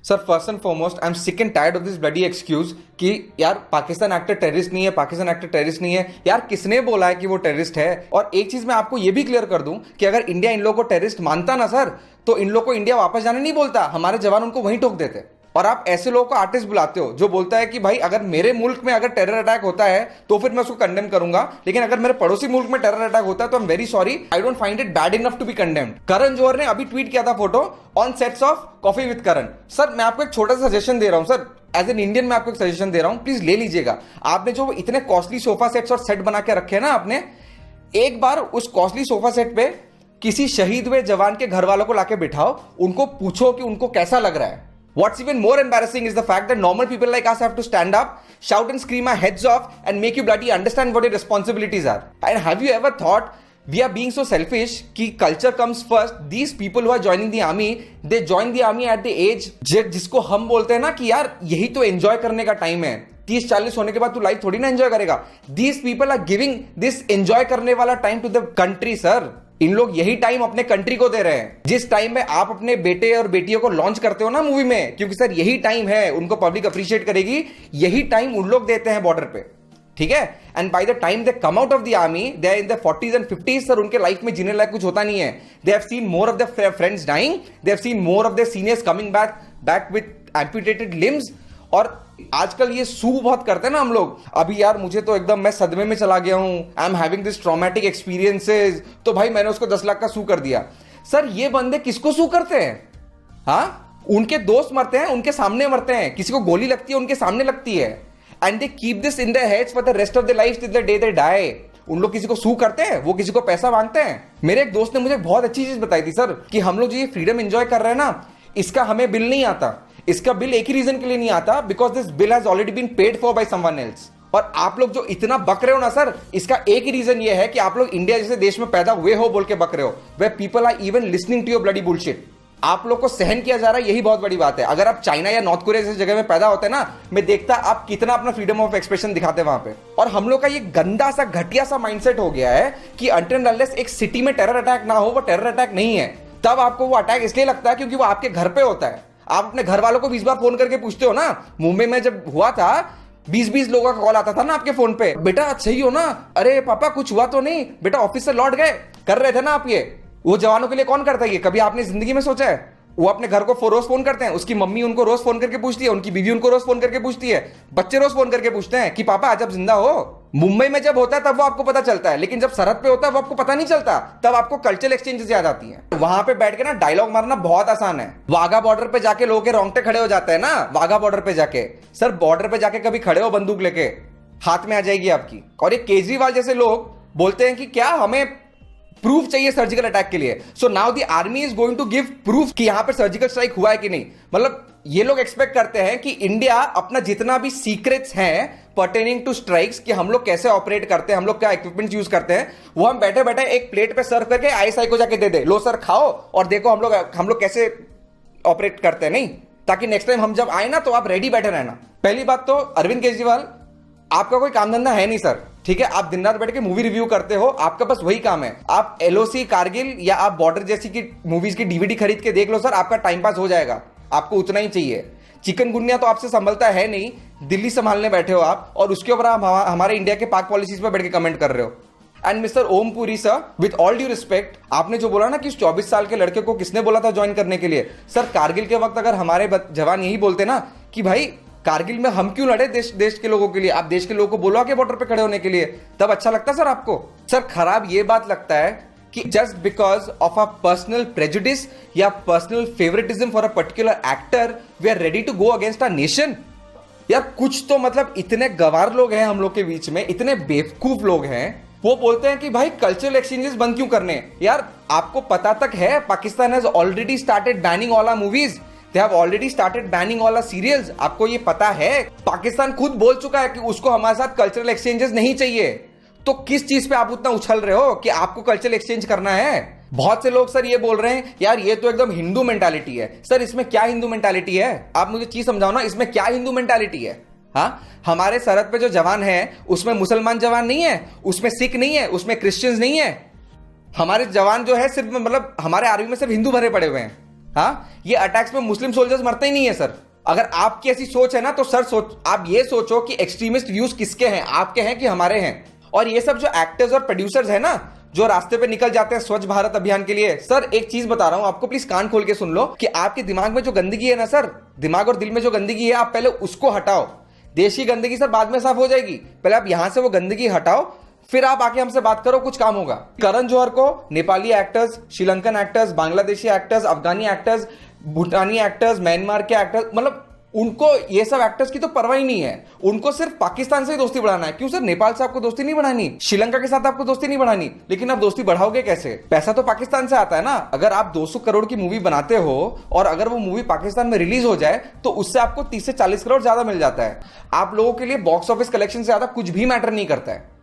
Sir first and foremost I am sick and tired of this bloody excuse कि यार Pakistan actor terrorist नहीं है, Pakistan actor terrorist नहीं है। यार किसने बोला है कि वो टेररिस्ट है? और एक चीज मैं आपको ये भी क्लियर कर दूं कि अगर इंडिया इन लोगों को टेररिस्ट मानता ना सर, तो इन लोगों को इंडिया वापस जाने नहीं बोलता, हमारे जवान उनको वहीं ठोक देते। और आप ऐसे लोगों को आर्टिस्ट बुलाते हो जो बोलता है कि भाई अगर मेरे मुल्क में अगर टेरर अटैक होता है तो फिर मैं उसको कंडेम करूंगा, लेकिन अगर मेरे पड़ोसी मुल्क में टेरर अटैक होता है तो I am very sorry, I don't find it bad enough to be condemned. Karan Johar ने अभी ट्वीट किया था photo on sets of coffee with Karan. Sir मैं आपको एक छोटा सा सजेशन दे रहा हूं सर, एज एन इंडियन मैं आपको एक सजेशन दे रहा हूं, प्लीज ले लीजिएगा। आपने जो इतने कॉस्टली सोफा सेट्स और सेट बना के रखे हैं ना आपने, एक बार उस कॉस्टली सोफा सेट पे किसी शहीद हुए जवान के घर वालों को लाके बिठाओ, उनको पूछो कि उनको कैसा लग रहा है। What's even more embarrassing is the fact that normal people like us have to stand up, shout and scream our heads off and make you bloody understand what your responsibilities are. And have you ever thought we are being so selfish कि culture comes first? These people who are joining the army, they join the army at the age जिसको हम बोलते हैं ना कि यार यही तो एंजॉय करने का टाइम है, 30-40 होने के बाद तू लाइफ थोड़ी ना एंजॉय करेगा। These people are giving this enjoy करने वाला time to the country sir. इन लोग यही टाइम अपने कंट्री को दे रहे हैं, जिस टाइम में आप अपने बेटे और बेटियों को लॉन्च करते हो ना मूवी में, क्योंकि सर यही टाइम है, उनको पब्लिक अप्रिशिएट करेगी, यही टाइम उन लोग देते हैं बॉर्डर पे, ठीक है। And by the time they come out of the army, they are in the 40s and 50s sir, उनके लाइफ में जीने लायक कुछ होता नहीं है। They have seen more of the friends dying, they have seen more of the seniors coming back with amputated limbs. और आजकल ये सू बहुत करते हैं ना हम लोग, अभी यार मुझे तो एकदम मैं सदमे में चला गया हूं, I am having this traumatic experiences, तो भाई मैंने उसको 10 लाख का सू कर दिया। सर ये बंदे किसको सू करते हैं? हाँ, उनके दोस्त मरते हैं, उनके सामने मरते हैं, किसी को गोली लगती है उनके सामने लगती है, and they keep this in their heads for the rest of the life till the day they die. उन लोग किसी को सू करते हैं, वो किसी को पैसा मांगते हैं। मेरे एक दोस्त ने मुझे बहुत अच्छी चीज बताई थी सर, कि हम लोग जो ये फ्रीडम एंजॉय कर रहे हैं ना, इसका हमें बिल नहीं आता। इसका बिल एक ही रीजन के लिए नहीं आता, because this bill has already been paid for by someone else. और आप लोग जो इतना बक रहे हो ना सर, इसका एक ही रीजन ये है कि आप लोग इंडिया जैसे देश में पैदा हुए हो बोल के बक रहे हो, वे people are even listening to your bloody bullshit. आप लोग को सहन किया जा रहा है, यही बहुत बड़ी बात है। अगर आप चाइना या नॉर्थ कोरिया जैसी जगह में पैदा होते ना, मैं देखता आप कितना अपना फ्रीडम ऑफ एक्सप्रेशन दिखाते वहां पे। और हम लोग का ये गंदा सा घटिया सा माइंडसेट हो गया है कि अनटिल अनलेस एक सिटी में टेरर अटैक ना हो, वो टेरर अटैक नहीं है। तब आपको वो अटैक इसलिए लगता है क्योंकि वो आपके घर पे होता है। आप अपने घर वालों को 20 बार फोन करके पूछते हो ना, मुंबई में जब हुआ था 20-20 लोगों का कॉल आता था ना आपके फोन पे, बेटा सही हो ना, अरे पापा कुछ हुआ तो नहीं, बेटा ऑफिस से लौट गए, कर रहे थे ना आप ये। वो जवानों के लिए कौन करता है ये? कभी आपने जिंदगी में सोचा है? वो अपने घर को रोज फोन करते हैं, उसकी मम्मी उनको रोज फोन करके पूछती है, उनकी बीवी उनको रोज फोन करके पूछती है, बच्चे रोज फोन करके पूछते हैं कि पापा आज आप जिंदा हो। मुंबई में जब होता है तब वो आपको पता चलता है, लेकिन जब सरहद पे होता है वो आपको पता नहीं चलता, तब आपको कल्चरल एक्सचेंजेस याद आती हैं। वहां पे बैठ के ना डायलॉग मारना बहुत आसान है। वाघा बॉर्डर पे जाके लोगों के रोंगटे खड़े हो जाते हैं ना, वाघा बॉर्डर पे जाके। सर बॉर्डर पे जाके कभी खड़े हो बंदूक लेके, हाथ में आ जाएगी आपकी। और ये केजरीवाल जैसे लोग बोलते हैं कि क्या हमें प्रूफ चाहिए सर्जिकल अटैक के लिए, so now the army is going to give proof कि यहां पर सर्जिकल स्ट्राइक हुआ है कि नहीं। मतलब ये लोग एक्सपेक्ट करते हैं कि इंडिया अपना जितना भी सीक्रेट्स हैं पर्टेनिंग टू स्ट्राइक्स, कि हम लोग कैसे ऑपरेट करते हैं, हम लोग क्या इक्विपमेंट यूज करते हैं, वो हम बैठे बैठे एक प्लेट पे सर्व करके आईएसआई को जाके दे दे, लो सर खाओ और देखो हम लोग कैसे ऑपरेट करते हैं। नहीं, ताकि नेक्स्ट टाइम हम जब आए ना तो आप रेडी बैठे रहना। पहली बात तो अरविंद केजरीवाल, आपका कोई काम धंधा है नहीं सर, ठीक है। आप दिन रात बैठ के मूवी रिव्यू करते हो, आपका बस वही काम है। आप एलओसी कारगिल या आप बॉर्डर जैसी की मूवीज की डीवीडी खरीद के देख लो सर, आपका टाइम पास हो जाएगा, आपको उतना ही चाहिए। चिकनगुनिया तो आपसे संभलता है नहीं, दिल्ली संभालने बैठे हो आप, और उसके ऊपर आप हमारे इंडिया के पाक पॉलिसीज पर बैठ के कमेंट कर रहे हो। And mister Om Puri sir, with all due respect, आपने जो बोला ना कि 24 साल के लड़के को किसने बोला था ज्वाइन करने के लिए, सर कारगिल के वक्त अगर हमारे जवान यही बोलते ना कि भाई कारगिल में हम क्यों लड़े देश के लोगों के लिए, आप देश के लोगों को बोलो आके बॉर्डर पे खड़े होने के लिए, तब अच्छा लगता सर आपको। सर खराब ये बात लगता है कि just because of a personal prejudice या personal favouritism for a particular actor we are ready to go against a nation. यार कुछ तो मतलब इतने गवार लोग हैं हम लोग के बीच में, इतने बेवकूफ लोग हैं, वो बोलते हैं कि भाई कल्चरल एक्सचेंजेस बंद क्यों करने। यार आपको पता तक है Pakistan has already started banning all our movies, they have already started banning all our serials. आपको ये पता है? पाकिस्तान खुद बोल चुका है कि उसको हमारे साथ कल्चरल एक्सचेंजेस नहीं चाहिए। तो किस चीज पे आप उतना उछल रहे हो कि आपको कल्चरल एक्सचेंज करना है? बहुत से लोग सर ये बोल रहे हैं यार ये तो एकदम हिंदू मेंटालिटी है। सर इसमें क्या हिंदू मेंटालिटी है? आप मुझे चीज समझाओ ना, इसमें क्या हिंदू मेंटालिटी है? हाँ, हमारे सरहद पे जो जवान है उसमें मुसलमान जवान नहीं है, उसमें सिख नहीं है, उसमें क्रिश्चियंस नहीं है। हमारे जवान जो है सिर्फ मतलब हमारे आर्मी में सिर्फ हिंदू भरे पड़े हुए हैं। हाँ, ये अटैक्स में मुस्लिम सोल्जर्स मरते ही नहीं है सर। अगर आपकी ऐसी सोच है ना तो सर आप ये सोचो कि एक्सट्रीमिस्ट व्यूज किसके हैं, आपके हैं कि हमारे हैं। और ये सब जो एक्टर्स और प्रोड्यूसर्स हैं ना, जो रास्ते पे निकल जाते हैं स्वच्छ भारत अभियान के लिए, सर एक चीज बता रहा हूं आपको, प्लीज कान खोल के सुन लो कि आपके दिमाग में जो गंदगी है ना सर, दिमाग और दिल में जो गंदगी है, आप पहले उसको हटाओ। देश की गंदगी सर बाद में साफ हो जाएगी, पहले आप यहां से वो गंदगी हटाओ, फिर आप आके हमसे बात करो, कुछ काम होगा। करण जौहर को Nepali actors, Sri Lankan actors, Bangladeshi actors, Afghani actors, Bhutani actors, Myanmar के एक्टर्स, मतलब उनको ये सब एक्टर्स की तो परवाह ही नहीं है। उनको सिर्फ पाकिस्तान से ही दोस्ती बढ़ाना है। क्यों सर, नेपाल से आपको दोस्ती नहीं बढ़ानी, श्रीलंका के साथ आपको दोस्ती नहीं बढ़ानी, लेकिन आप दोस्ती बढ़ाओगे कैसे? पैसा तो पाकिस्तान से आता है ना। अगर आप 200 करोड़ की मूवी बनाते हो और अगर वो मूवी पाकिस्तान में रिलीज हो जाए तो उससे आपको 30 से 40 करोड़ ज्यादा मिल जाता है। आप लोगों के लिए बॉक्स ऑफिस कलेक्शन से ज्यादा कुछ भी मैटर नहीं करता है।